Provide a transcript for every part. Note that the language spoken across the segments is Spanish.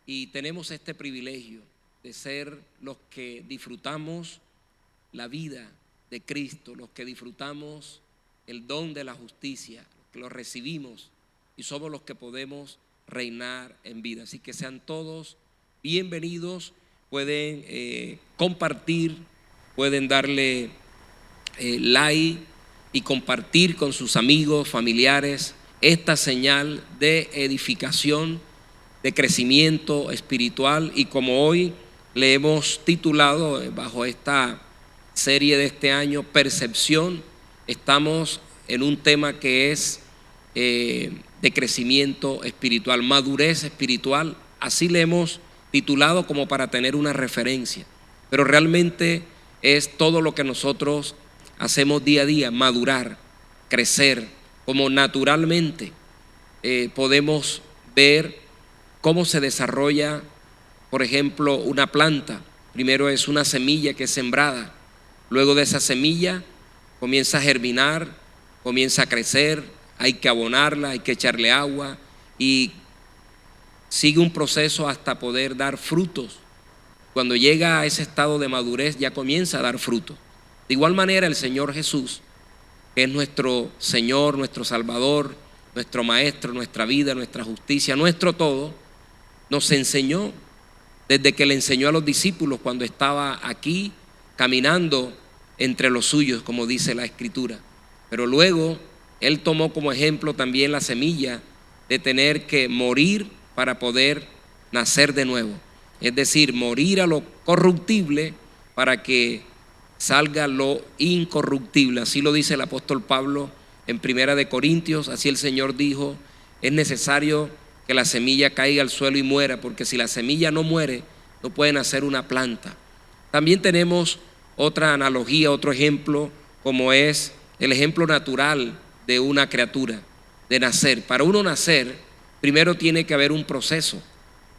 y tenemos este privilegio de ser los que disfrutamos la vida de Cristo, los que disfrutamos el don de la justicia, que lo recibimos y somos los que podemos reinar en vida. Así que sean todos bienvenidos, pueden compartir, pueden darle like y compartir con sus amigos, familiares, esta señal de edificación, de crecimiento espiritual. Y como hoy le hemos titulado bajo esta serie de este año, Percepción, estamos en un tema que es de crecimiento espiritual, madurez espiritual. Así le hemos titulado como para tener una referencia, pero realmente es todo lo que nosotros hacemos día a día, madurar, crecer, como naturalmente podemos ver cómo se desarrolla, por ejemplo, una planta. Primero es una semilla que es sembrada, luego de esa semilla comienza a germinar, comienza a crecer, hay que abonarla, hay que echarle agua y sigue un proceso hasta poder dar frutos. Cuando llega a ese estado de madurez ya comienza a dar frutos. De igual manera el Señor Jesús, que es nuestro Señor, nuestro Salvador, nuestro Maestro, nuestra vida, nuestra justicia, nuestro todo, nos enseñó desde que le enseñó a los discípulos cuando estaba aquí caminando entre los suyos, como dice la Escritura. Pero luego Él tomó como ejemplo también la semilla de tener que morir para poder nacer de nuevo. Es decir, morir a lo corruptible para que salga lo incorruptible. Así lo dice el apóstol Pablo en 1 Corintios. Así el Señor dijo: es necesario que la semilla caiga al suelo y muera, porque si la semilla no muere, no puede nacer una planta. También tenemos otra analogía, otro ejemplo, como es el ejemplo natural de una criatura, de nacer. Para uno nacer, primero tiene que haber un proceso,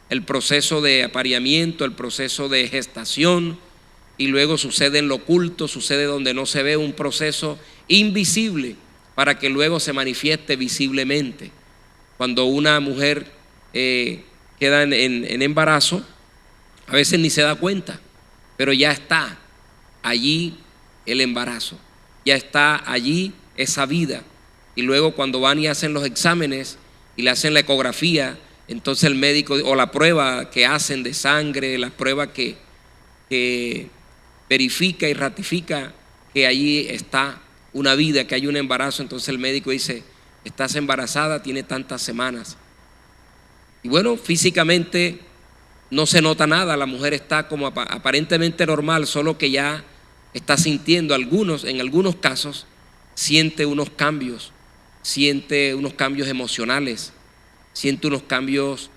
el proceso de apareamiento, el proceso de gestación, y luego sucede en lo oculto, sucede donde no se ve, un proceso invisible para que luego se manifieste visiblemente. Cuando una mujer queda en embarazo, a veces ni se da cuenta, pero ya está allí el embarazo, ya está allí esa vida. Y luego cuando van y hacen los exámenes y le hacen la ecografía, entonces el médico, o la prueba que hacen de sangre, la prueba que verifica y ratifica que allí está una vida, que hay un embarazo, entonces el médico dice: estás embarazada, tiene tantas semanas. Y bueno, físicamente no se nota nada, la mujer está como aparentemente normal, solo que ya está sintiendo en algunos casos, siente unos cambios emocionales, siente unos cambios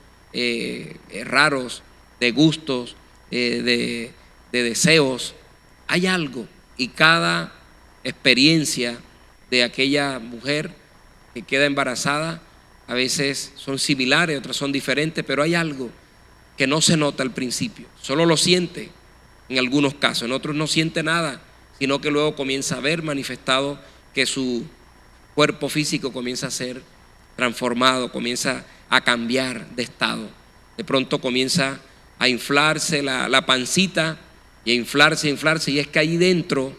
raros de gustos, de deseos. Hay algo, y cada experiencia de aquella mujer que queda embarazada a veces son similares, otras son diferentes, pero hay algo que no se nota al principio, solo lo siente en algunos casos, en otros no siente nada, sino que luego comienza a ver manifestado que su cuerpo físico comienza a ser transformado, comienza a cambiar de estado. De pronto comienza a inflarse la pancita y a inflarse, y es que ahí dentro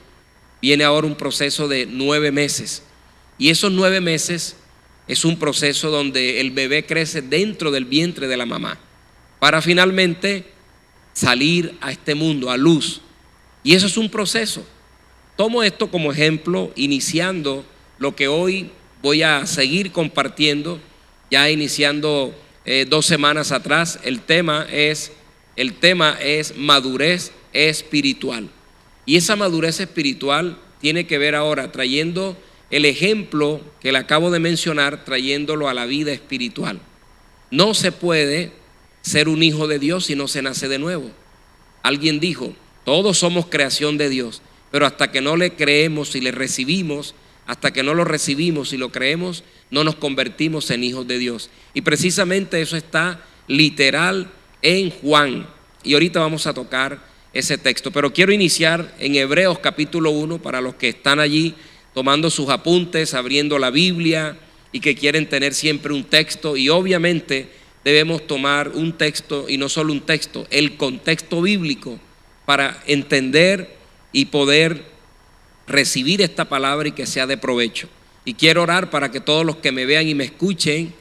viene ahora un proceso de 9 meses. Y esos 9 meses es un proceso donde el bebé crece dentro del vientre de la mamá para finalmente salir a este mundo, a luz. Y eso es un proceso. Tomo esto como ejemplo, iniciando lo que hoy voy a seguir compartiendo, ya iniciando 2 semanas atrás. El tema es madurez espiritual. Y esa madurez espiritual tiene que ver ahora trayendo el ejemplo que le acabo de mencionar, trayéndolo a la vida espiritual. No se puede ser un hijo de Dios si no se nace de nuevo. Alguien dijo: todos somos creación de Dios, pero hasta que no le creemos y le recibimos, hasta que no lo recibimos y lo creemos, no nos convertimos en hijos de Dios. Y precisamente eso está literal en Juan. Y ahorita vamos a tocar ese texto, pero quiero iniciar en Hebreos capítulo 1 para los que están allí tomando sus apuntes, abriendo la Biblia y que quieren tener siempre un texto. Y obviamente debemos tomar un texto, y no solo un texto, el contexto bíblico, para entender y poder recibir esta palabra y que sea de provecho. Y quiero orar para que todos los que me vean y me escuchen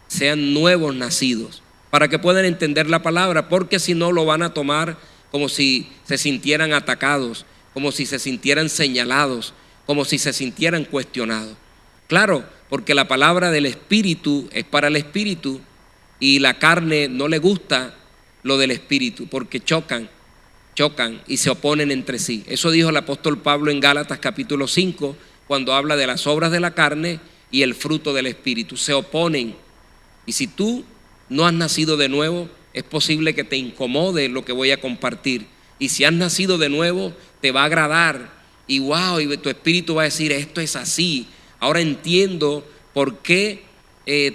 sean nuevos nacidos, para que puedan entender la palabra, porque si no lo van a tomar como si se sintieran atacados, como si se sintieran señalados, como si se sintieran cuestionados. Claro, porque la palabra del Espíritu es para el Espíritu y la carne no le gusta lo del Espíritu, porque chocan y se oponen entre sí. Eso dijo el apóstol Pablo en Gálatas capítulo 5, cuando habla de las obras de la carne y el fruto del Espíritu. Se oponen. Y si tú no has nacido de nuevo, es posible que te incomode lo que voy a compartir. Y si has nacido de nuevo, te va a agradar. Y wow, y tu espíritu va a decir, esto es así. Ahora entiendo por qué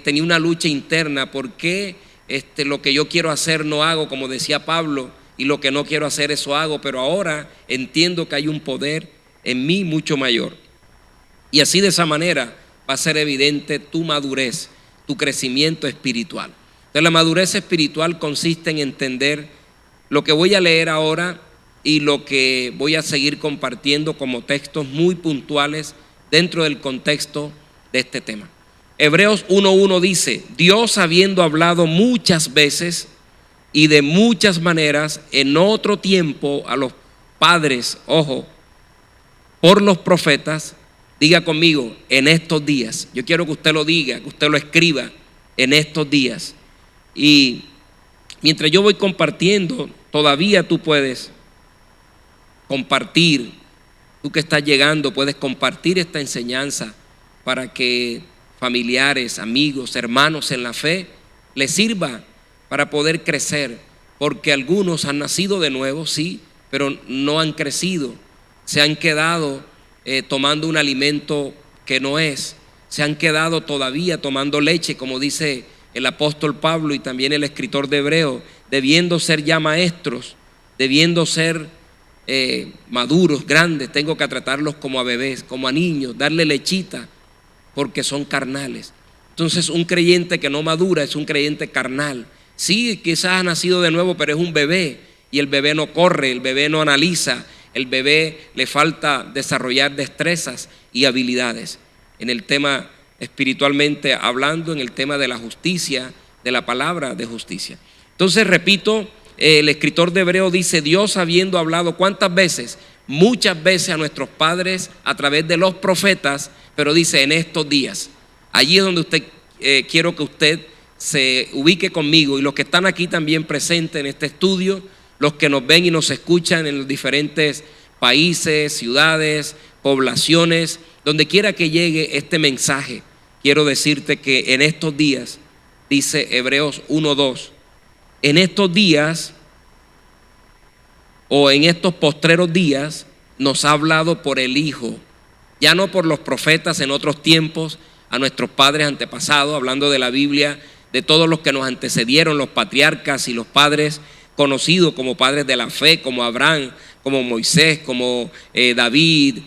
tenía una lucha interna, por qué lo que yo quiero hacer no hago, como decía Pablo, y lo que no quiero hacer eso hago, pero ahora entiendo que hay un poder en mí mucho mayor. Y así, de esa manera va a ser evidente tu madurez, tu crecimiento espiritual. Entonces, la madurez espiritual consiste en entender lo que voy a leer ahora y lo que voy a seguir compartiendo como textos muy puntuales dentro del contexto de este tema. Hebreos 1:1 dice: Dios, habiendo hablado muchas veces y de muchas maneras en otro tiempo a los padres, ojo, por los profetas, diga conmigo, en estos días. Yo quiero que usted lo diga, que usted lo escriba, en estos días. Y mientras yo voy compartiendo, todavía tú puedes compartir, tú que estás llegando, puedes compartir esta enseñanza para que familiares, amigos, hermanos en la fe les sirva para poder crecer, porque algunos han nacido de nuevo, sí, pero no han crecido, se han quedado tomando un alimento que no es, se han quedado todavía tomando leche, como dice el apóstol Pablo y también el escritor de Hebreos, debiendo ser ya maestros, debiendo ser maduros, grandes. Tengo que tratarlos como a bebés, como a niños, darle lechita, porque son carnales. Entonces, un creyente que no madura es un creyente carnal. Sí, quizás ha nacido de nuevo, pero es un bebé, y el bebé no corre, el bebé no analiza, el bebé le falta desarrollar destrezas y habilidades. En el tema espiritualmente hablando, en el tema de la justicia, de la palabra de justicia. Entonces, repito, el escritor de Hebreos dice: Dios, habiendo hablado, ¿cuántas veces? Muchas veces a nuestros padres a través de los profetas, pero dice en estos días. Allí es donde usted quiero que usted se ubique conmigo, y los que están aquí también presentes en este estudio, los que nos ven y nos escuchan en los diferentes países, ciudades, poblaciones, donde quiera que llegue este mensaje. Quiero decirte que en estos días, dice Hebreos 1:2, en estos días o en estos postreros días nos ha hablado por el Hijo, ya no por los profetas en otros tiempos, a nuestros padres antepasados, hablando de la Biblia, de todos los que nos antecedieron, los patriarcas y los padres conocidos como padres de la fe, como Abraham, como Moisés, como David,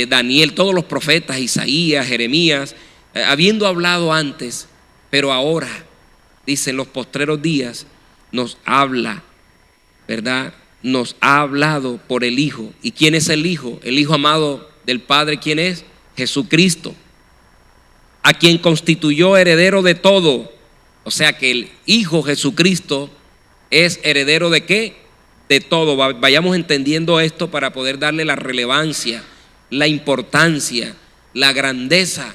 Daniel, todos los profetas, Isaías, Jeremías, habiendo hablado antes, pero ahora, dice, en los postreros días nos habla, ¿verdad? Nos ha hablado por el Hijo. ¿Y quién es el Hijo? El Hijo amado del Padre, ¿quién es? Jesucristo, a quien constituyó heredero de todo. O sea que el Hijo Jesucristo es heredero ¿de qué? De todo. Vayamos entendiendo esto para poder darle la relevancia, la importancia, la grandeza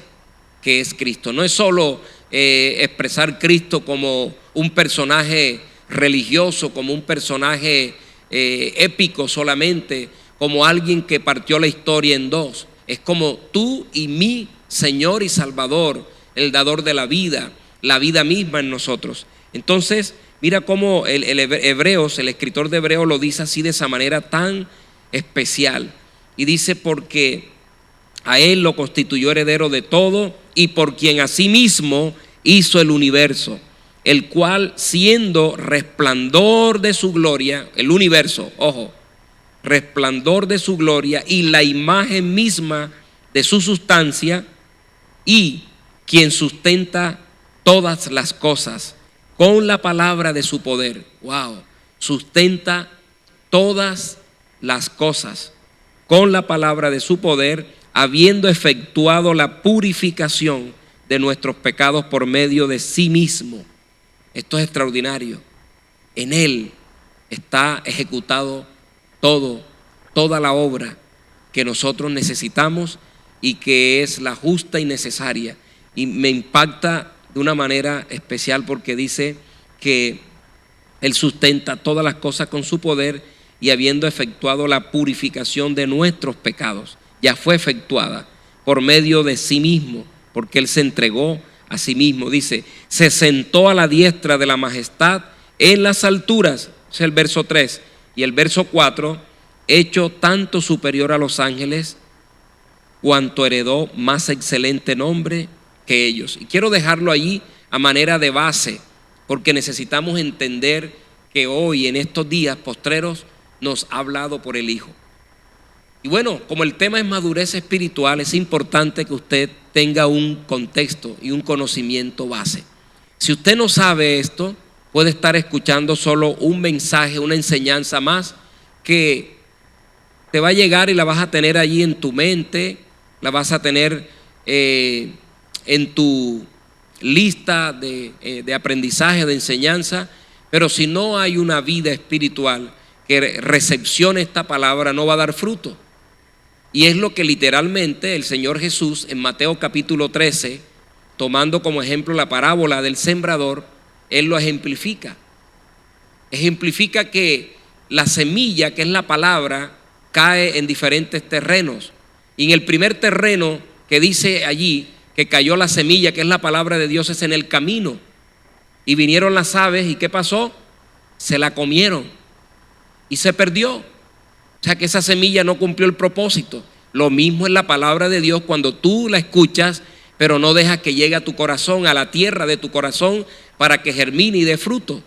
que es Cristo. No es solo expresar Cristo como un personaje religioso, como un personaje épico solamente, como alguien que partió la historia en dos. Es como tú y mi Señor y Salvador, el dador de la vida misma en nosotros. Entonces, mira cómo el escritor de Hebreos lo dice así, de esa manera tan especial. Y dice: porque a Él lo constituyó heredero de todo, y por quien asimismo hizo el universo, el cual, siendo resplandor de su gloria, el universo, ojo, resplandor de su gloria y la imagen misma de su sustancia, y quien sustenta todas las cosas, con la palabra de su poder. Wow, sustenta todas las cosas con la palabra de su poder, habiendo efectuado la purificación de nuestros pecados por medio de sí mismo. Esto es extraordinario. En Él está ejecutado toda la obra que nosotros necesitamos y que es la justa y necesaria. Y me impacta de una manera especial porque dice que Él sustenta todas las cosas con su poder y habiendo efectuado la purificación de nuestros pecados, ya fue efectuada por medio de sí mismo, porque Él se entregó a sí mismo. Dice, se sentó a la diestra de la majestad en las alturas, es el verso 3, y el verso 4, hecho tanto superior a los ángeles, cuanto heredó más excelente nombre que ellos. Y quiero dejarlo allí a manera de base, porque necesitamos entender que hoy, en estos días postreros, nos ha hablado por el Hijo. Y bueno, como el tema es madurez espiritual, es importante que usted tenga un contexto y un conocimiento base. Si usted no sabe esto, puede estar escuchando solo un mensaje, una enseñanza más que te va a llegar y la vas a tener allí en tu mente, la vas a tener en tu lista de aprendizaje, de enseñanza, pero si no hay una vida espiritual que recepcione esta palabra, no va a dar fruto. Y es lo que literalmente el Señor Jesús en Mateo capítulo 13, tomando como ejemplo la parábola del sembrador, Él lo ejemplifica. Ejemplifica que la semilla, que es la palabra, cae en diferentes terrenos. Y en el primer terreno que dice allí que cayó la semilla, que es la palabra de Dios, es en el camino. Y vinieron las aves, ¿y qué pasó? Se la comieron y se perdió. O sea que esa semilla no cumplió el propósito. Lo mismo es la palabra de Dios cuando tú la escuchas, pero no dejas que llegue a tu corazón, a la tierra de tu corazón, para que germine y dé fruto.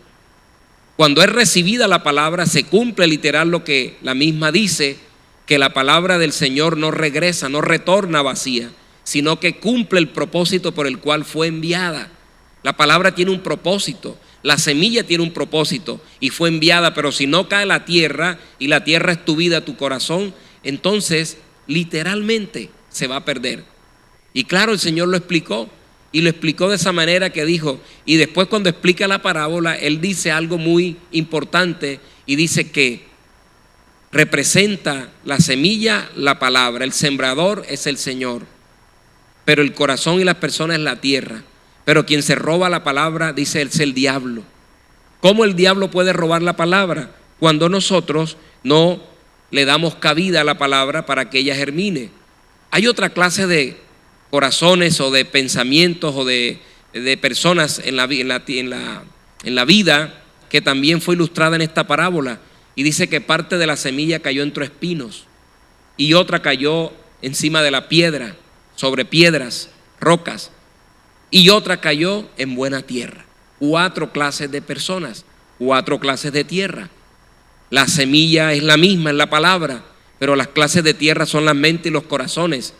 Cuando es recibida la palabra, se cumple literal lo que la misma dice, que la palabra del Señor no regresa, no retorna vacía, sino que cumple el propósito por el cual fue enviada. La palabra tiene un propósito, la semilla tiene un propósito y fue enviada, pero si no cae la tierra y la tierra es tu vida, tu corazón, entonces literalmente se va a perder. Y claro, el Señor lo explicó y lo explicó de esa manera que dijo, y después cuando explica la parábola, Él dice algo muy importante y dice que representa la semilla, la palabra, el sembrador es el Señor, pero el corazón y las personas es la tierra. Pero quien se roba la palabra, dice él, es el diablo. ¿Cómo el diablo puede robar la palabra? Cuando nosotros no le damos cabida a la palabra para que ella germine. Hay otra clase de corazones o de pensamientos o de personas en la vida que también fue ilustrada en esta parábola. Y dice que parte de la semilla cayó entre espinos y otra cayó encima de la piedra, sobre piedras, rocas, y otra cayó en buena tierra. 4 clases de personas, 4 clases de tierra. La semilla es la misma, es la palabra, pero las clases de tierra son la mente y los corazones.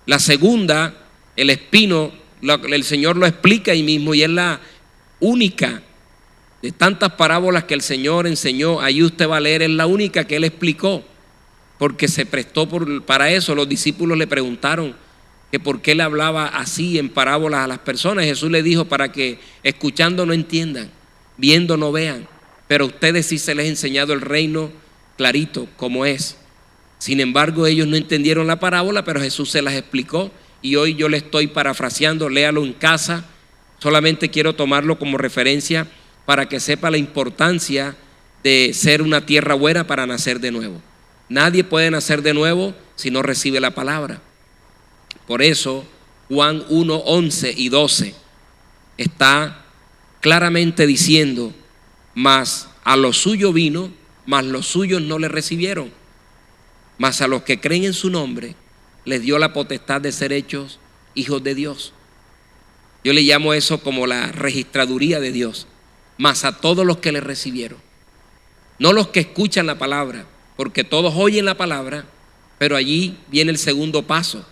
La segunda, el espino, el Señor lo explica ahí mismo y es la única de tantas parábolas que el Señor enseñó. Ahí usted va a leer, es la única que Él explicó, porque se prestó para eso. Los discípulos le preguntaron que por qué le hablaba así en parábolas a las personas. Jesús le dijo, para que escuchando no entiendan, viendo no vean, pero a ustedes sí se les ha enseñado el reino clarito como es. Sin embargo, ellos no entendieron la parábola, pero Jesús se las explicó y hoy yo le estoy parafraseando. Léalo en casa, solamente quiero tomarlo como referencia para que sepa la importancia de ser una tierra buena para nacer de nuevo. Nadie puede nacer de nuevo si no recibe la palabra. Por eso Juan 1, 11 y 12 está claramente diciendo, mas a lo suyo vino, mas los suyos no le recibieron, mas a los que creen en su nombre les dio la potestad de ser hechos hijos de Dios. Yo le llamo eso como la registraduría de Dios, mas a todos los que le recibieron, no los que escuchan la palabra, porque todos oyen la palabra, pero allí viene el segundo paso.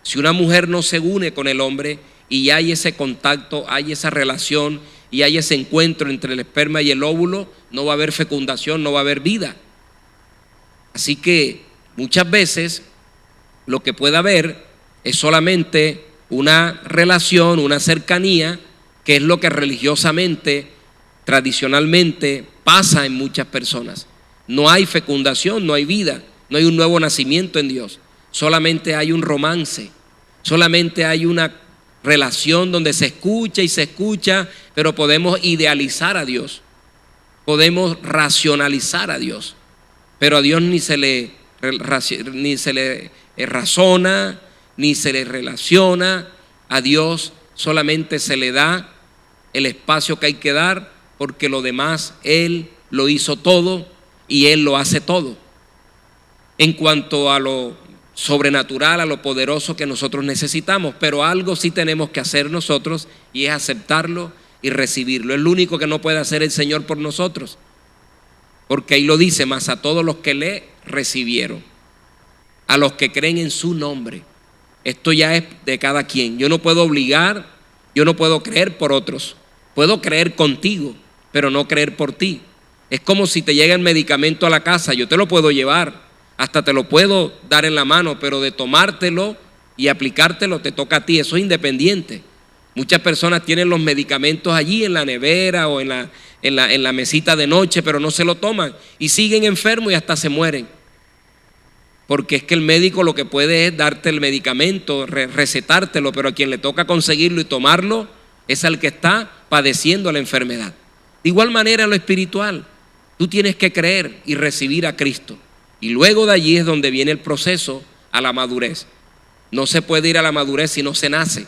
Si una mujer no se une con el hombre y hay ese contacto, hay esa relación y hay ese encuentro entre el esperma y el óvulo, no va a haber fecundación, no va a haber vida. Así que muchas veces lo que puede haber es solamente una relación, una cercanía, que es lo que religiosamente, tradicionalmente pasa en muchas personas. No hay fecundación, no hay vida, no hay un nuevo nacimiento en Dios. Solamente hay un romance, solamente hay una relación donde se escucha y se escucha, pero podemos idealizar a Dios, podemos racionalizar a Dios, pero a Dios ni se le razona, ni se le relaciona. A Dios solamente se le da el espacio que hay que dar, porque lo demás Él lo hizo todo y Él lo hace todo. En cuanto a lo sobrenatural, a lo poderoso que nosotros necesitamos, pero algo sí tenemos que hacer nosotros, y es aceptarlo y recibirlo. Es lo único que no puede hacer el Señor por nosotros, porque ahí lo dice: mas a todos los que le recibieron, a los que creen en su nombre. Esto ya es de cada quien. Yo no puedo obligar, yo no puedo creer por otros. Puedo creer contigo, pero no creer por ti. Es como si te llega el medicamento a la casa. Yo te lo puedo llevar, hasta te lo puedo dar en la mano, pero de tomártelo y aplicártelo te toca a ti. Eso es independiente. Muchas personas tienen los medicamentos allí en la nevera o en la mesita de noche, pero no se lo toman y siguen enfermos y hasta se mueren. Porque es que el médico lo que puede es darte el medicamento, recetártelo, pero a quien le toca conseguirlo y tomarlo es al que está padeciendo la enfermedad. De igual manera en lo espiritual, tú tienes que creer y recibir a Cristo. Y luego de allí es donde viene el proceso a la madurez. No se puede ir a la madurez si no se nace.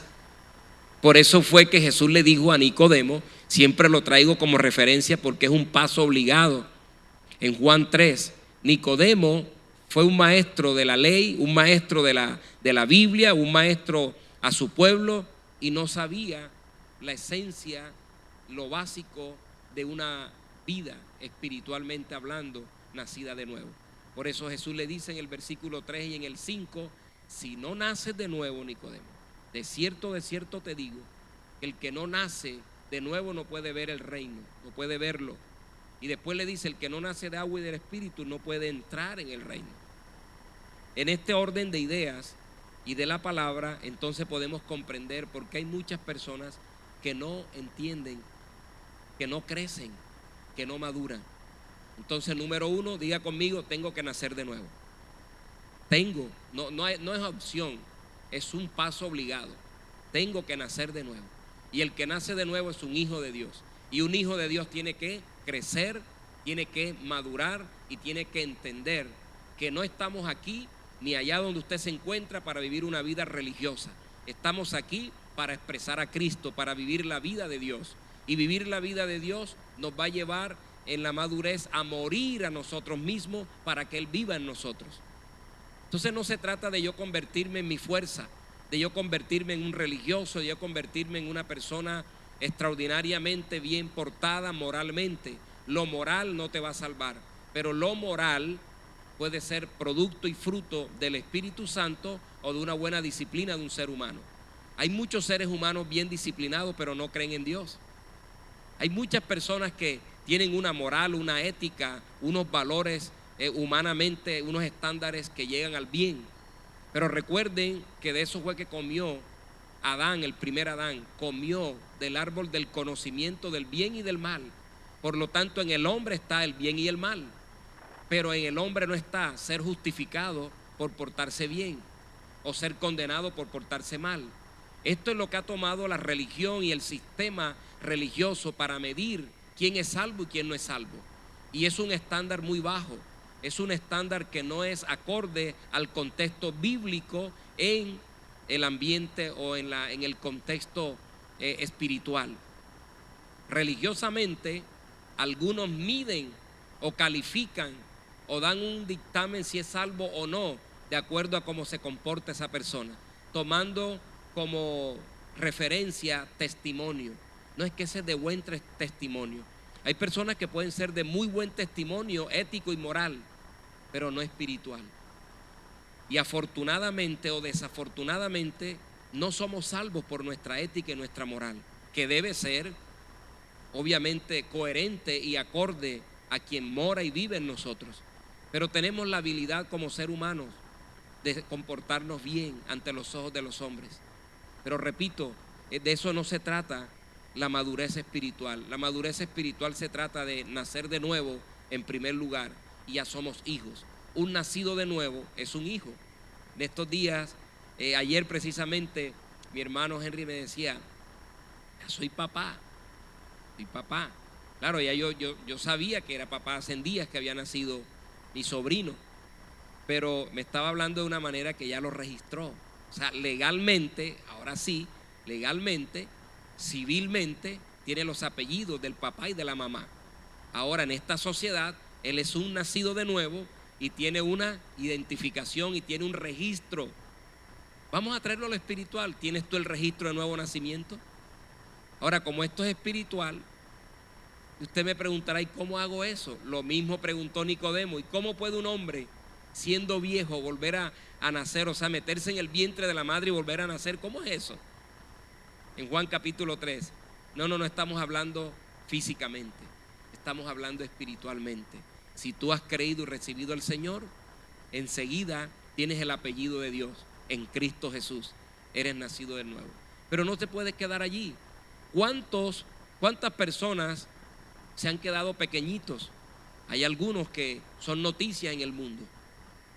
Por eso fue que Jesús le dijo a Nicodemo, siempre lo traigo como referencia porque es un paso obligado. En Juan 3, Nicodemo fue un maestro de la ley, un maestro de la Biblia, un maestro a su pueblo, y no sabía la esencia, lo básico de una vida espiritualmente hablando, nacida de nuevo. Por eso Jesús le dice en el versículo 3 y en el 5, si no naces de nuevo, Nicodemo, de cierto te digo, el que no nace de nuevo no puede ver el reino, no puede verlo. Y después le dice, el que no nace de agua y del Espíritu no puede entrar en el reino. En este orden de ideas y de la palabra, entonces podemos comprender por qué hay muchas personas que no entienden, que no crecen, que no maduran. Entonces, número 1, diga conmigo, tengo que nacer de nuevo. No es opción, es un paso obligado. Tengo que nacer de nuevo. Y el que nace de nuevo es un hijo de Dios. Y un hijo de Dios tiene que crecer, tiene que madurar y tiene que entender que no estamos aquí ni allá donde usted se encuentra para vivir una vida religiosa. Estamos aquí para expresar a Cristo, para vivir la vida de Dios. Y vivir la vida de Dios nos va a llevar en la madurez a morir a nosotros mismos para que Él viva en nosotros. Entonces no se trata de yo convertirme en mi fuerza, de yo convertirme en un religioso, de yo convertirme en una persona extraordinariamente bien portada moralmente. Lo moral no te va a salvar, pero lo moral puede ser producto y fruto del Espíritu Santo o de una buena disciplina de un ser humano. Hay muchos seres humanos bien disciplinados, pero no creen en Dios. Hay muchas personas que tienen una moral, una ética, unos valores humanamente, unos estándares que llegan al bien. Pero recuerden que de eso fue que comió Adán, el primer Adán, comió del árbol del conocimiento del bien y del mal. Por lo tanto, en el hombre está el bien y el mal. Pero en el hombre no está ser justificado por portarse bien o ser condenado por portarse mal. Esto es lo que ha tomado la religión y el sistema religioso para medir quién es salvo y quién no es salvo. Y es un estándar muy bajo, es un estándar que no es acorde al contexto bíblico en el ambiente o en el contexto espiritual. Religiosamente, algunos miden o califican o dan un dictamen si es salvo o no, de acuerdo a cómo se comporta esa persona, tomando como referencia testimonio. No es que sea de buen testimonio. Hay personas que pueden ser de muy buen testimonio ético y moral, pero no espiritual. Y afortunadamente o desafortunadamente no somos salvos por nuestra ética y nuestra moral, que debe ser obviamente coherente y acorde a quien mora y vive en nosotros. Pero tenemos la habilidad como ser humanos de comportarnos bien ante los ojos de los hombres. Pero repito, de eso no se trata la madurez espiritual. La madurez espiritual se trata de nacer de nuevo en primer lugar, y ya somos hijos. Un nacido de nuevo es un hijo. En estos días, ayer precisamente, mi hermano Henry me decía: ya soy papá. Claro, ya yo sabía que era papá hace días que había nacido mi sobrino, pero me estaba hablando de una manera que ya lo registró. O sea, legalmente, ahora sí, legalmente, civilmente, tiene los apellidos del papá y de la mamá. Ahora, en esta sociedad, él es un nacido de nuevo y tiene una identificación y tiene un registro. Vamos a traerlo a lo espiritual. ¿Tienes tú el registro de nuevo nacimiento? Ahora, como esto es espiritual, usted me preguntará: ¿y cómo hago eso? Lo mismo preguntó Nicodemo: ¿y cómo puede un hombre, siendo viejo, volver a nacer? O sea, meterse en el vientre de la madre y volver a nacer. ¿Cómo es eso? En Juan capítulo 3. No estamos hablando físicamente, estamos hablando espiritualmente. Si tú has creído y recibido al Señor, enseguida tienes el apellido de Dios. En Cristo Jesús eres nacido de nuevo. Pero no te puedes quedar allí. ¿Cuántas personas se han quedado pequeñitos? Hay algunos que son noticia en el mundo.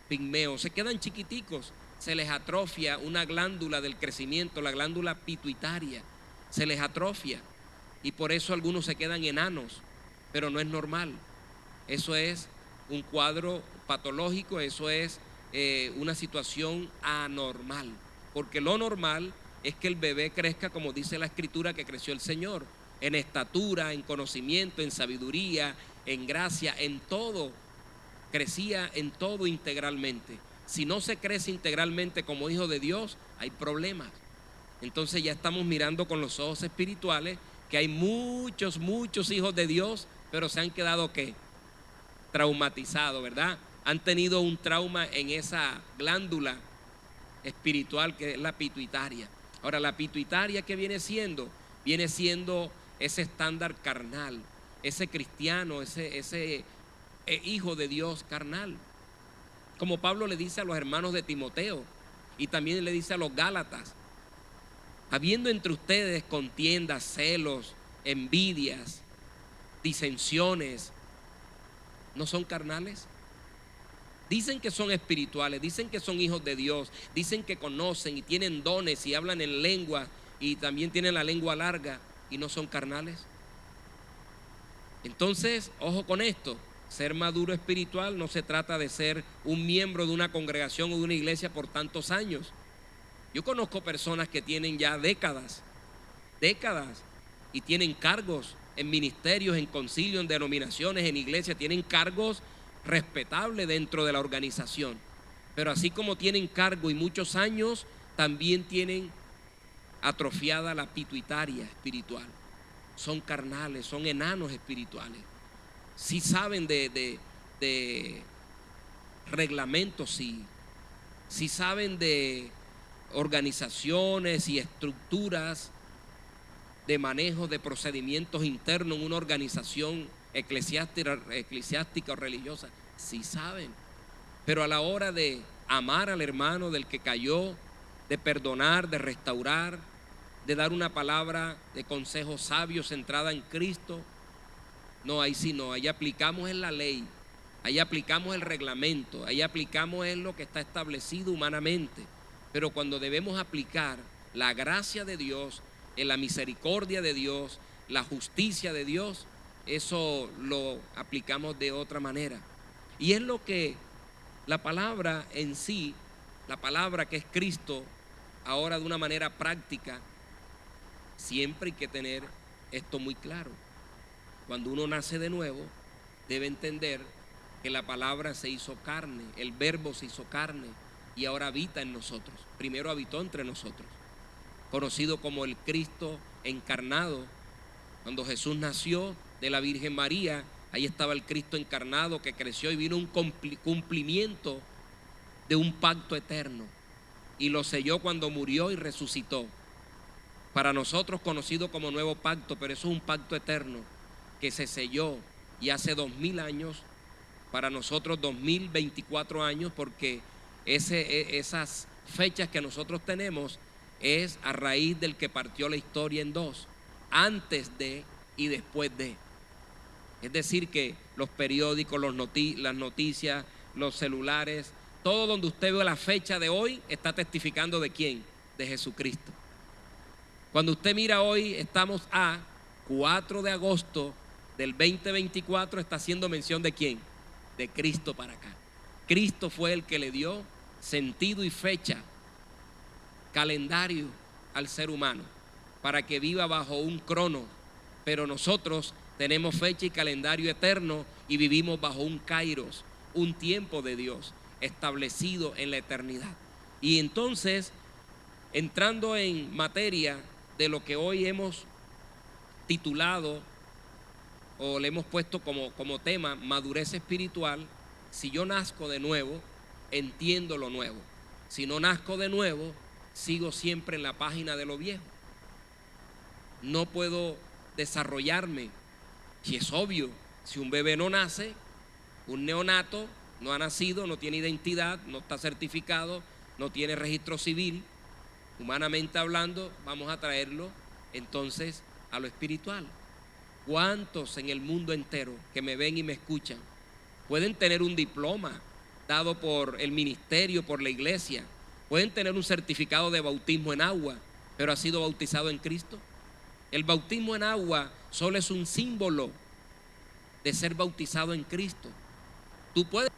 Pigmeos, se quedan chiquiticos, se les atrofia una glándula del crecimiento, la glándula pituitaria, se les atrofia, y por eso algunos se quedan enanos, pero no es normal. Eso es un cuadro patológico, eso es una situación anormal, porque lo normal es que el bebé crezca como dice la Escritura que creció el Señor, en estatura, en conocimiento, en sabiduría, en gracia, en todo. Crecía en todo integralmente. Si no se crece integralmente como hijo de Dios, hay problemas. Entonces ya estamos mirando con los ojos espirituales que hay muchos hijos de Dios, pero se han quedado ¿qué? Traumatizados, ¿verdad? Han tenido un trauma en esa glándula espiritual que es la pituitaria. Ahora, la pituitaria, ¿qué viene siendo? Viene siendo ese estándar carnal, ese cristiano, ese hijo de Dios carnal. Como Pablo le dice a los hermanos de Timoteo y también le dice a los Gálatas: habiendo entre ustedes contiendas, celos, envidias, disensiones, ¿no son carnales? Dicen que son espirituales, dicen que son hijos de Dios, dicen que conocen y tienen dones y hablan en lengua y también tienen la lengua larga, y no son carnales. Entonces, ojo con esto. Ser maduro espiritual no se trata de ser un miembro de una congregación o de una iglesia por tantos años. Yo conozco personas que tienen ya décadas y tienen cargos en ministerios, en concilios, en denominaciones, en iglesias, tienen cargos respetables dentro de la organización. Pero así como tienen cargo y muchos años, también tienen atrofiada la pituitaria espiritual. Son carnales, son enanos espirituales. Sí saben de reglamentos, sí saben de organizaciones y estructuras de manejo de procedimientos internos en una organización eclesiástica o religiosa, sí saben. Pero a la hora de amar al hermano del que cayó, de perdonar, de restaurar, de dar una palabra de consejo sabio centrada en Cristo, no, ahí sí no, ahí aplicamos en la ley, ahí aplicamos el reglamento, ahí aplicamos en lo que está establecido humanamente. Pero cuando debemos aplicar la gracia de Dios, en la misericordia de Dios, la justicia de Dios, eso lo aplicamos de otra manera. Y es lo que la palabra en sí, la palabra que es Cristo, ahora de una manera práctica, siempre hay que tener esto muy claro. Cuando uno nace de nuevo, debe entender que la palabra se hizo carne, el verbo se hizo carne y ahora habita en nosotros. Primero habitó entre nosotros, conocido como el Cristo encarnado. Cuando Jesús nació de la Virgen María, ahí estaba el Cristo encarnado que creció y vino un cumplimiento de un pacto eterno y lo selló cuando murió y resucitó. para nosotros conocido como nuevo pacto, pero eso es un pacto eterno que se selló y hace 2000 años, para nosotros 2024 años, porque esas fechas que nosotros tenemos es a raíz del que partió la historia en dos, antes de y después de. Es decir, que los periódicos, las noticias, los celulares, todo donde usted ve la fecha de hoy está testificando ¿de quién? De Jesucristo. Cuando usted mira hoy, estamos a 4 de agosto del 2024, está haciendo mención ¿de quién? De Cristo para acá. Cristo fue el que le dio sentido y fecha, calendario al ser humano, para que viva bajo un crono, pero nosotros tenemos fecha y calendario eterno y vivimos bajo un kairos, un tiempo de Dios establecido en la eternidad. Y entonces, entrando en materia de lo que hoy hemos titulado o le hemos puesto como tema madurez espiritual, si yo nazco de nuevo, entiendo lo nuevo. Si no nazco de nuevo, sigo siempre en la página de lo viejo. No puedo desarrollarme. Y es obvio, si un bebé no nace, un neonato no ha nacido, no tiene identidad, no está certificado, no tiene registro civil, humanamente hablando, vamos a traerlo entonces a lo espiritual. ¿Cuántos en el mundo entero que me ven y me escuchan pueden tener un diploma dado por el ministerio, por la iglesia? Pueden tener un certificado de bautismo en agua, pero ha sido bautizado en Cristo. El bautismo en agua solo es un símbolo de ser bautizado en Cristo. Tú puedes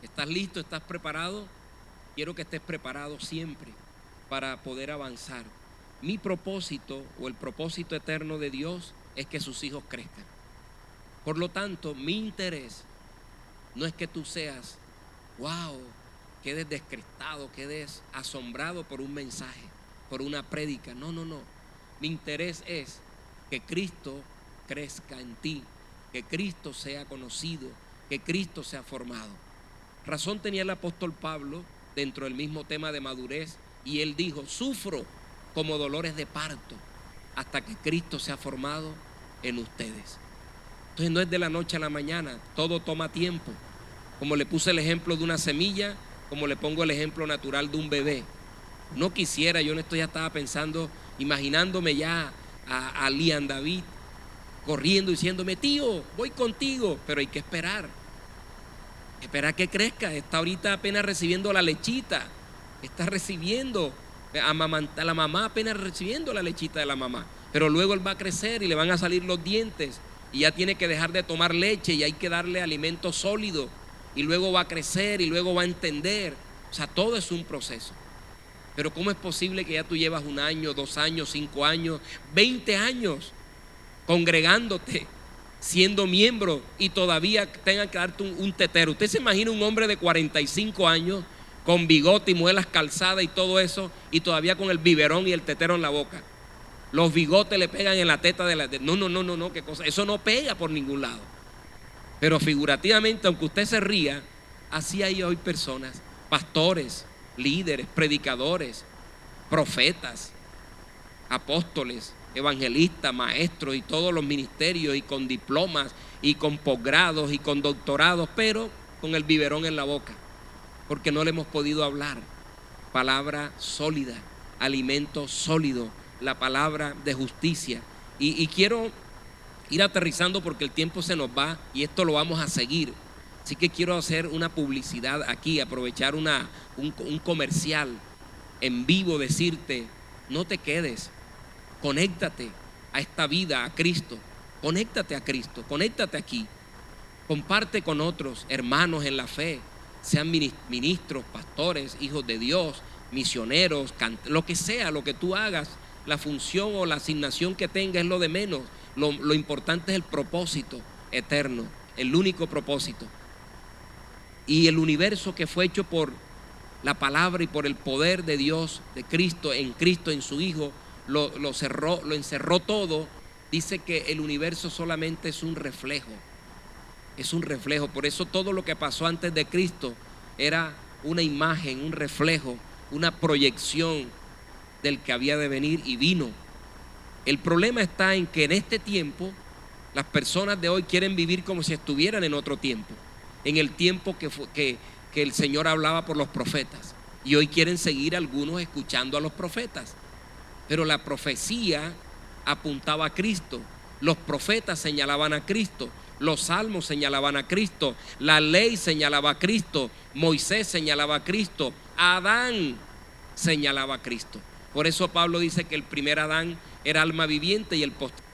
¿Estás listo? ¿Estás preparado? Quiero que estés preparado siempre para poder avanzar. Mi propósito o el propósito eterno de Dios es que sus hijos crezcan. Por lo tanto, mi interés no es que tú seas, wow, quedes descrestado, quedes asombrado por un mensaje, por una prédica. No, no, no. Mi interés es que Cristo crezca en ti, que Cristo sea conocido, que Cristo sea formado. Razón tenía el apóstol Pablo dentro del mismo tema de madurez, y él dijo: sufro como dolores de parto hasta que Cristo sea formado en ustedes. Entonces no es de la noche a la mañana, todo toma tiempo. Como le puse el ejemplo de una semilla, como le pongo el ejemplo natural de un bebé. No quisiera, yo en esto ya estaba pensando, imaginándome ya a Lian David corriendo diciéndome: tío, voy contigo, pero hay que esperar. Esperar que crezca. Está ahorita apenas recibiendo la lechita, está recibiendo a la mamá, apenas recibiendo la lechita de la mamá, pero luego él va a crecer y le van a salir los dientes y ya tiene que dejar de tomar leche y hay que darle alimento sólido, y luego va a crecer y luego va a entender. O sea, todo es un proceso. Pero ¿cómo es posible que ya tú llevas 1 año, 2 años, 5 años, 20 años congregándote, siendo miembro, y todavía tengan que darte un tetero? Usted se imagina un hombre de 45 años con bigote y muelas calzadas y todo eso, y todavía con el biberón y el tetero en la boca. los bigotes le pegan en la teta de la... No, qué cosa. Eso no pega por ningún lado. Pero figurativamente, aunque usted se ría, así hay hoy personas, pastores, líderes, predicadores, profetas, apóstoles, evangelistas, maestros y todos los ministerios, y con diplomas y con posgrados y con doctorados, pero con el biberón en la boca, porque no le hemos podido hablar palabra sólida, alimento sólido, la palabra de justicia. Y quiero ir aterrizando porque el tiempo se nos va y esto lo vamos a seguir. Así que quiero hacer una publicidad aquí, aprovechar un comercial en vivo, decirte: no te quedes, conéctate a esta vida, a Cristo, conéctate a Cristo, conéctate aquí, comparte con otros hermanos en la fe, sean ministros, pastores, hijos de Dios, misioneros, lo que sea, lo que tú hagas, la función o la asignación que tengas es lo de menos. Lo importante es el propósito eterno, el único propósito. Y el universo que fue hecho por la palabra y por el poder de Dios, de Cristo, en su Hijo, lo encerró todo. Dice que el universo solamente es un reflejo. Es un reflejo. Por eso todo lo que pasó antes de Cristo era una imagen, un reflejo, una proyección del que había de venir y vino. El problema está en que en este tiempo las personas de hoy quieren vivir como si estuvieran en otro tiempo, en el tiempo que el Señor hablaba por los profetas, y hoy quieren seguir algunos escuchando a los profetas. Pero la profecía apuntaba a Cristo, los profetas señalaban a Cristo, los salmos señalaban a Cristo, la ley señalaba a Cristo, Moisés señalaba a Cristo, Adán señalaba a Cristo. Por eso Pablo dice que el primer Adán era alma viviente y el posterior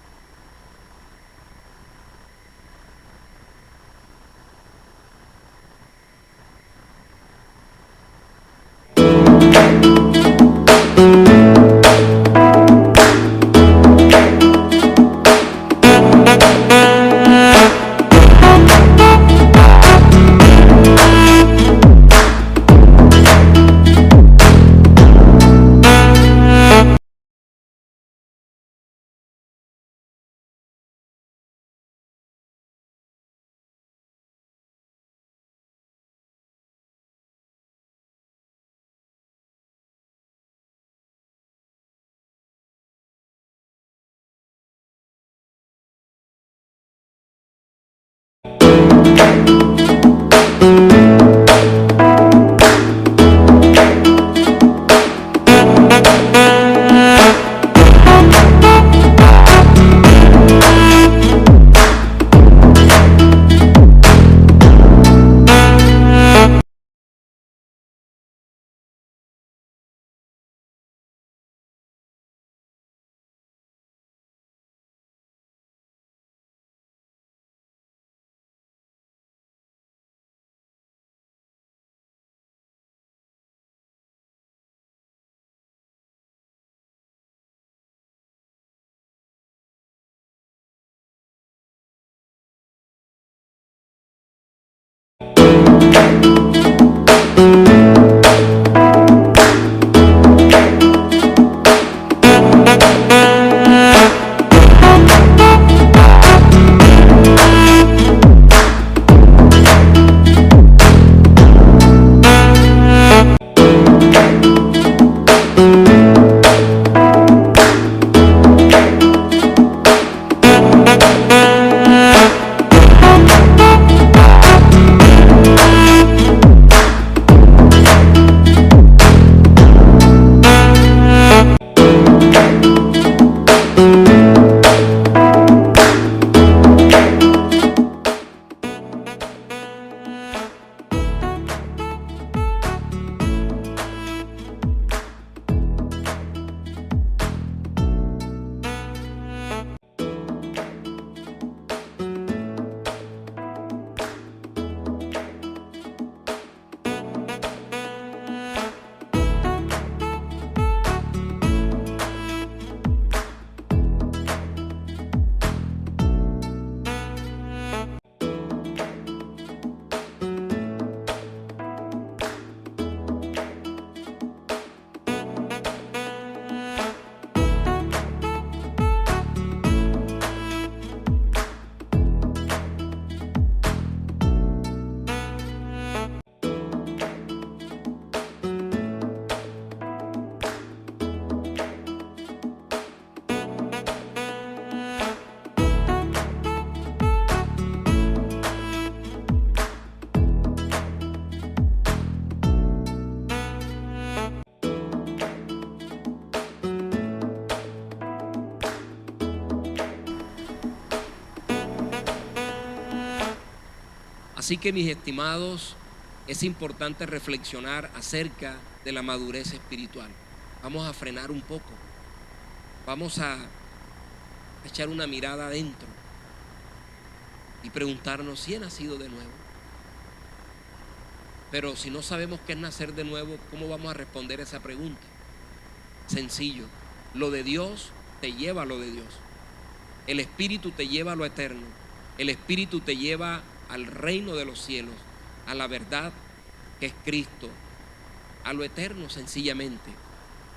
Así que, mis estimados, es importante reflexionar acerca de la madurez espiritual. Vamos a frenar un poco. Vamos a echar una mirada adentro y preguntarnos si he nacido de nuevo. Pero si no sabemos qué es nacer de nuevo, ¿cómo vamos a responder esa pregunta? Sencillo. Lo de Dios te lleva a lo de Dios. El Espíritu te lleva a lo eterno. El Espíritu te lleva al reino de los cielos, a la verdad que es Cristo, a lo eterno sencillamente.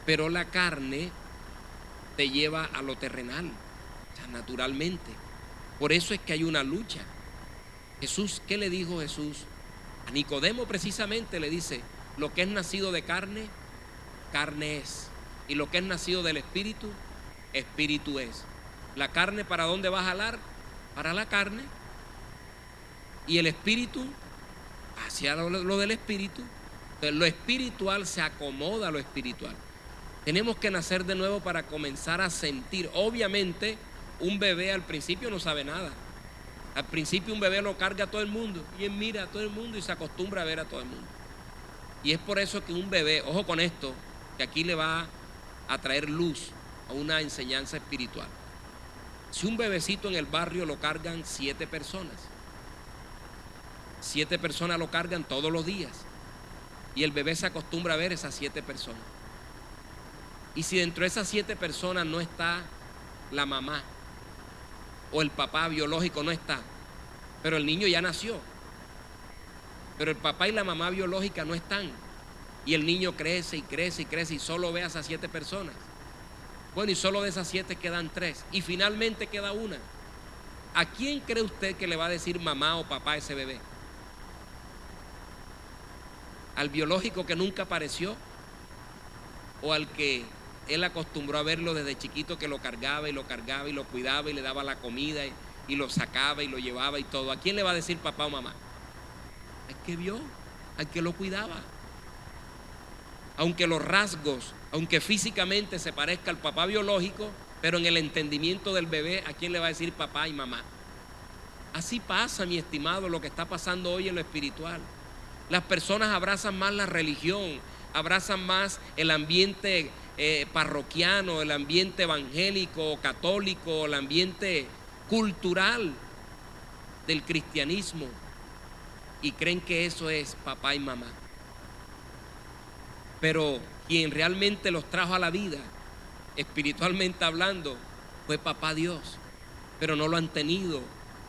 Pero la carne te lleva a lo terrenal, o sea, naturalmente. Por eso es que hay una lucha. Jesús, ¿qué le dijo Jesús? A Nicodemo precisamente le dice, lo que es nacido de carne, carne es. Y lo que es nacido del Espíritu, Espíritu es. La carne, ¿para dónde va a jalar? Para la carne. Y el Espíritu, hacia lo del Espíritu. Entonces, lo espiritual se acomoda a lo espiritual. Tenemos que nacer de nuevo para comenzar a sentir. Obviamente, un bebé al principio no sabe nada. Al principio un bebé lo carga a todo el mundo y él mira a todo el mundo y se acostumbra a ver a todo el mundo. Y es por eso que un bebé, ojo con esto, que aquí le va a traer luz a una enseñanza espiritual. Si un bebecito en el barrio lo cargan 7 personas, 7 personas lo cargan todos los días y el bebé se acostumbra a ver esas 7 personas. Y si dentro de esas 7 personas no está la mamá o el papá biológico, no está, pero el niño ya nació, pero el papá y la mamá biológica no están, y el niño crece y crece y crece y solo ve a esas 7 personas. Bueno, y solo de esas 7 quedan 3 y finalmente queda una. ¿A quién cree usted que le va a decir mamá o papá a ese bebé? ¿Al biológico que nunca apareció? ¿O al que él acostumbró a verlo desde chiquito, que lo cargaba y lo cuidaba y le daba la comida y lo sacaba y lo llevaba y todo? ¿A quién le va a decir papá o mamá? Al que vio, al que lo cuidaba. Aunque los rasgos, aunque físicamente se parezca al papá biológico, pero en el entendimiento del bebé, ¿a quién le va a decir papá y mamá? Así pasa, mi estimado, lo que está pasando hoy en lo espiritual. Las personas abrazan más la religión, abrazan más el ambiente parroquiano, el ambiente evangélico, católico, el ambiente cultural del cristianismo, y creen que eso es papá y mamá. Pero quien realmente los trajo a la vida, espiritualmente hablando, fue papá Dios. Pero no lo han tenido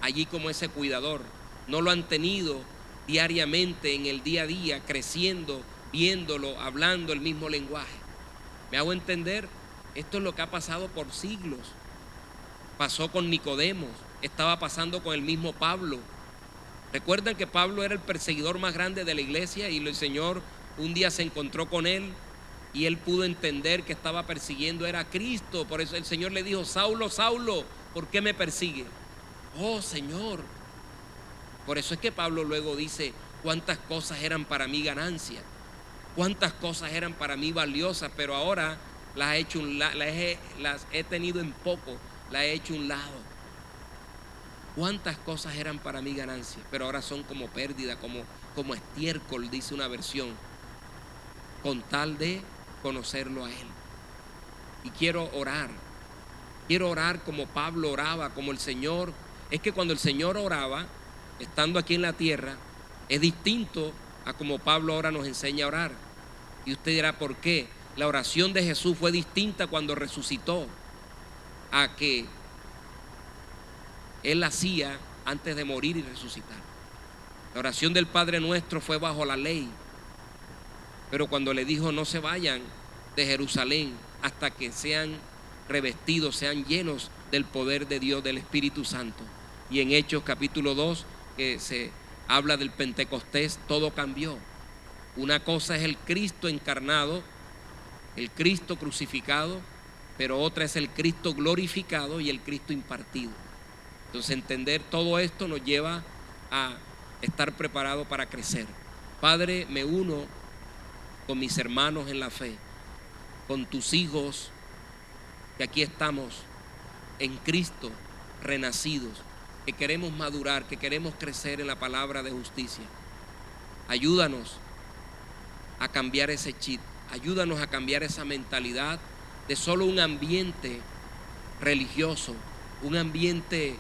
allí como ese cuidador, no lo han tenido diariamente en el día a día, creciendo, viéndolo, hablando el mismo lenguaje. ¿Me hago entender? Esto es lo que ha pasado por siglos. Pasó con Nicodemo, estaba pasando con el mismo Pablo. Recuerdan que Pablo era el perseguidor más grande de la iglesia y el Señor un día se encontró con él y él pudo entender que estaba persiguiendo era a Cristo. Por eso el Señor le dijo, Saulo, Saulo, ¿por qué me persigue? Oh, Señor. Por eso es que Pablo luego dice, cuántas cosas eran para mí ganancia, cuántas cosas eran para mí valiosas, pero ahora las he tenido en poco, las he hecho un lado. Cuántas cosas eran para mí ganancia, pero ahora son como pérdida, como estiércol, dice una versión, con tal de conocerlo a Él. Y quiero orar como Pablo oraba, como el Señor. Es que cuando el Señor oraba, estando aquí en la tierra, es distinto a como Pablo ahora nos enseña a orar. Y usted dirá, ¿por qué? La oración de Jesús fue distinta cuando resucitó a que Él hacía antes de morir y resucitar. La oración del Padre Nuestro fue bajo la ley, pero cuando le dijo no se vayan de Jerusalén hasta que sean revestidos, sean llenos del poder de Dios, del Espíritu Santo. Y en Hechos capítulo 2, que se habla del Pentecostés, todo cambió. Una cosa es el Cristo encarnado, el Cristo crucificado, pero otra es el Cristo glorificado y el Cristo impartido. Entonces entender todo esto nos lleva a estar preparado para crecer. Padre, me uno con mis hermanos en la fe, con tus hijos que aquí estamos en Cristo, renacidos, que queremos madurar, que queremos crecer en la palabra de justicia. Ayúdanos a cambiar ese chip, ayúdanos a cambiar esa mentalidad de solo un ambiente religioso, un ambiente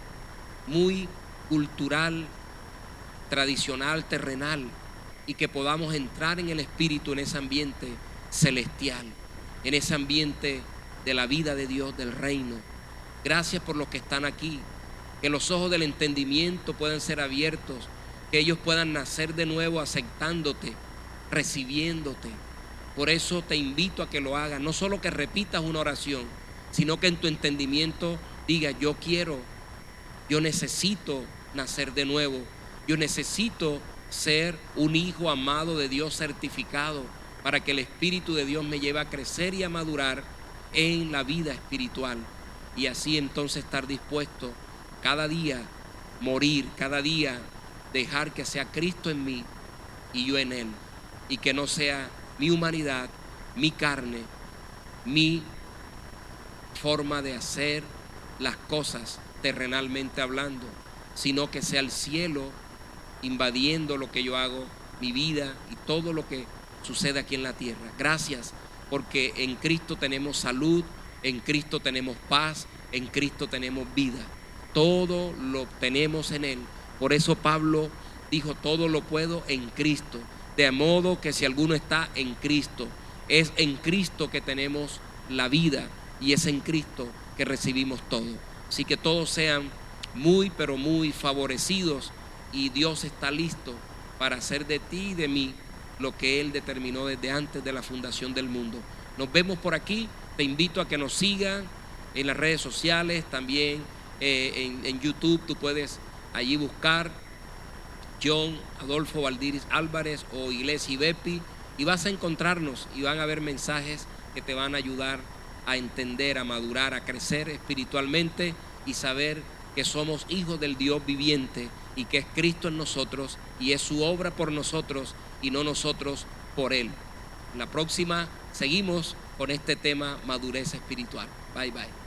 muy cultural, tradicional, terrenal, y que podamos entrar en el Espíritu, en ese ambiente celestial, en ese ambiente de la vida de Dios, del reino. Gracias por los que están aquí, que los ojos del entendimiento puedan ser abiertos, que ellos puedan nacer de nuevo aceptándote, recibiéndote. Por eso te invito a que lo hagas, no solo que repitas una oración, sino que en tu entendimiento digas: yo quiero, yo necesito nacer de nuevo, yo necesito ser un hijo amado de Dios certificado, para que el Espíritu de Dios me lleve a crecer y a madurar en la vida espiritual, y así entonces estar dispuesto cada día morir, cada día dejar que sea Cristo en mí y yo en Él, y que no sea mi humanidad, mi carne, mi forma de hacer las cosas terrenalmente hablando, sino que sea el cielo invadiendo lo que yo hago, mi vida y todo lo que sucede aquí en la tierra. Gracias, porque en Cristo tenemos salud, en Cristo tenemos paz, en Cristo tenemos vida. Todo lo tenemos en Él. Por eso Pablo dijo: todo lo puedo en Cristo. De modo que si alguno está en Cristo, es en Cristo que tenemos la vida, y es en Cristo que recibimos todo. Así que todos sean muy, pero muy favorecidos, y Dios está listo para hacer de ti y de mí lo que Él determinó desde antes de la fundación del mundo. Nos vemos por aquí. Te invito a que nos sigan en las redes sociales, también en YouTube. Tú puedes allí buscar John Adolfo Valdiris Álvarez o Iglesia IBEPI, y vas a encontrarnos, y van a haber mensajes que te van a ayudar a entender, a madurar, a crecer espiritualmente y saber que somos hijos del Dios viviente, y que es Cristo en nosotros, y es su obra por nosotros y no nosotros por Él. En la próxima seguimos con este tema: madurez espiritual. Bye bye.